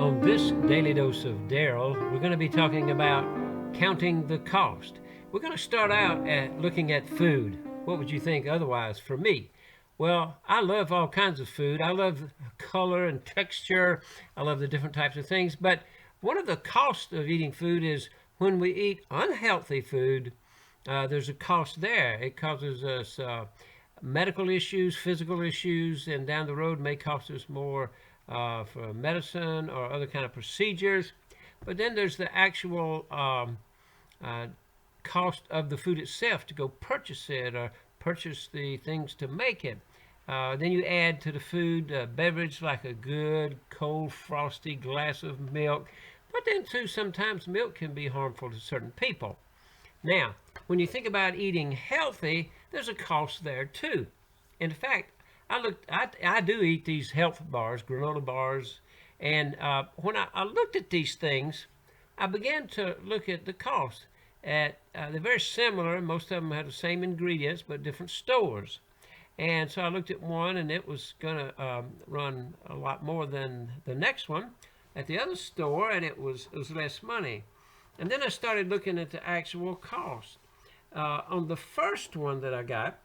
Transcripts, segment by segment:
On this Daily Dose of Daryl, we're going to be talking about counting the cost. We're going to start out at looking at food. What would you think otherwise for me? Well, I love all kinds of food. I love color and texture. I love the different types of things. But one of the costs of eating food is when we eat unhealthy food, there's a cost there. It causes us medical issues, physical issues, and down the road may cost us more for medicine or other kind of procedures. But then there's the actual uh, cost of the food itself to go purchase it or purchase the things to make it. Then you add to the food a beverage like a good cold frosty glass of milk. But then too, sometimes milk can be harmful to certain people. Now, when you think about eating healthy, there's a cost there too. In fact, I do eat these health bars, granola bars, and when I looked at these things, I began to look at the cost. They're very similar. Most of them have the same ingredients, but different stores. And so I looked at one, and it was going to run a lot more than the next one at the other store, and it was less money. And then I started looking at the actual cost. On the first one that I got,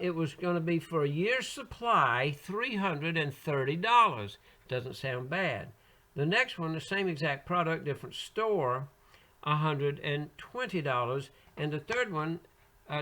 it was going to be for a year's supply, $330. Doesn't sound bad. The next one, the same exact product, different store, $120. And the third one,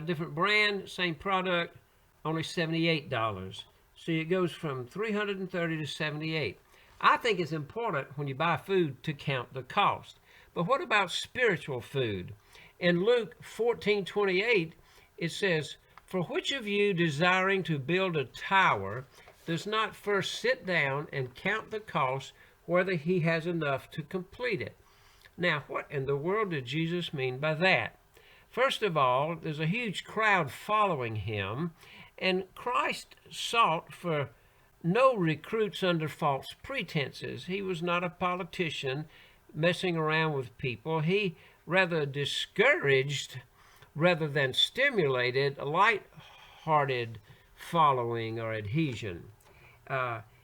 different brand, same product, only $78. So it goes from 330 to 78. I think it's important when you buy food to count the cost. But what about spiritual food? In Luke 14:28, it says, "For which of you desiring to build a tower does not first sit down and count the cost, whether he has enough to complete it?" Now, what in the world did Jesus mean by that? First of all, there's a huge crowd following him, and Christ sought for no recruits under false pretenses. He was not a politician messing around with people. He rather discouraged rather than stimulated a light-hearted following or adhesion.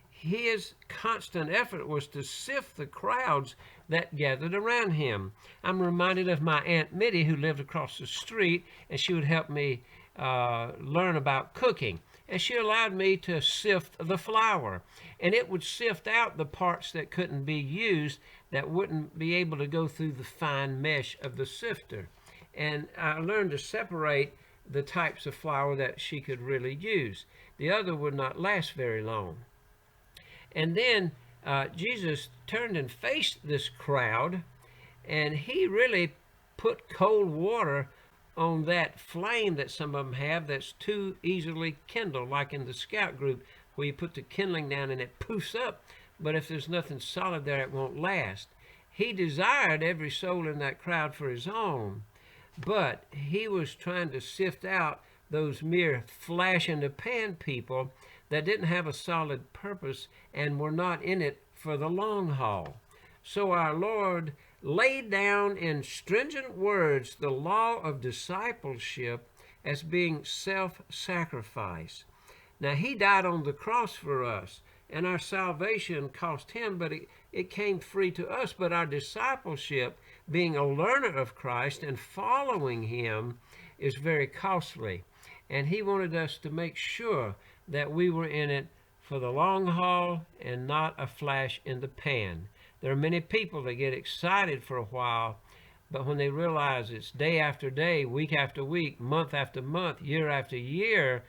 His constant effort was to sift the crowds that gathered around him. I'm reminded of my Aunt Mitty, who lived across the street, and she would help me learn about cooking. And she allowed me to sift the flour, and it would sift out the parts that couldn't be used, that wouldn't be able to go through the fine mesh of the sifter. And I learned to separate the types of flour that she could really use. The other would not last very long. And then Jesus turned and faced this crowd, and he really put cold water on that flame that some of them have that's too easily kindled, like in the scout group where you put the kindling down and it poofs up, but if there's nothing solid there, it won't last. He desired every soul in that crowd for his own, but he was trying to sift out those mere flash in the pan people that didn't have a solid purpose and were not in it for the long haul. So our Lord laid down in stringent words the law of discipleship as being self-sacrifice. Now, he died on the cross for us, and our salvation cost him, but it came free to us. But our discipleship, being a learner of Christ and following him, is very costly. And he wanted us to make sure that we were in it for the long haul and not a flash in the pan. There are many people that get excited for a while, but when they realize it's day after day, week after week, month after month, year after year,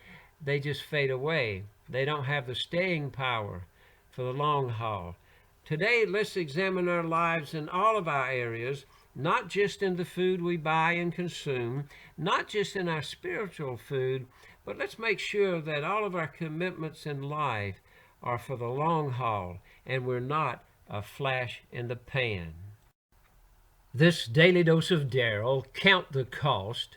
they just fade away. They don't have the staying power for the long haul. Today, let's examine our lives in all of our areas, not just in the food we buy and consume, not just in our spiritual food, but let's make sure that all of our commitments in life are for the long haul and we're not a flash in the pan. This daily dose of Daryl, count the cost.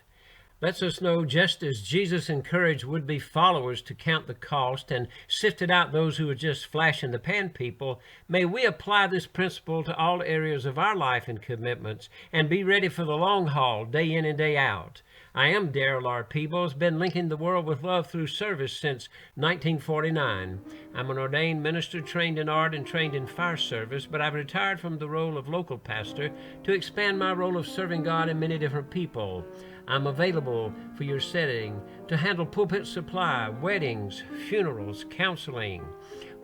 lets us know just as Jesus encouraged would-be followers to count the cost and sifted out those who were just flash-in-the-pan people, may we apply this principle to all areas of our life and commitments and be ready for the long haul, day in and day out. I am Darrell R. Peebles, been linking the world with love through service since 1949. I'm an ordained minister trained in art and trained in fire service, but I've retired from the role of local pastor to expand my role of serving God and many different people. I'm available for your setting to handle pulpit supply, weddings, funerals, counseling,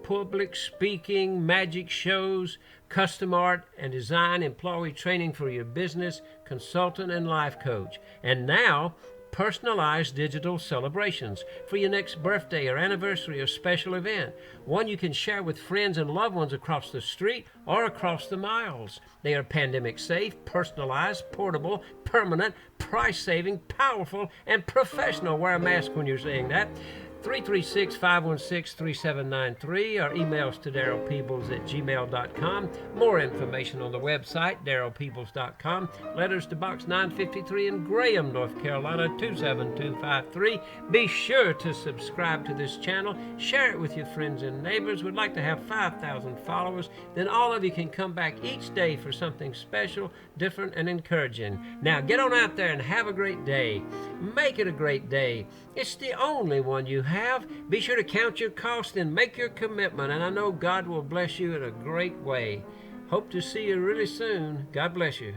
public speaking, magic shows, custom art and design, employee training for your business, consultant and life coach. And now, personalized digital celebrations for your next birthday or anniversary or special event. One you can share with friends and loved ones across the street or across the miles. They are pandemic safe, personalized, portable, permanent, price saving, powerful, and professional. Wear a mask when you're saying that. 336-516-3793 or emails to darrellpeebles@gmail.com. More information on the website, darrellpeebles.com. Letters to Box 953 in Graham, North Carolina, 27253. Be sure to subscribe to this channel. Share it with your friends and neighbors. We'd like to have 5,000 followers. Then all of you can come back each day for something special, different, and encouraging. Now get on out there and have a great day. Make it a great day. It's the only one you have. Be sure to count your cost and make your commitment, and I know God will bless you in a great way. Hope to see you really soon. God bless you.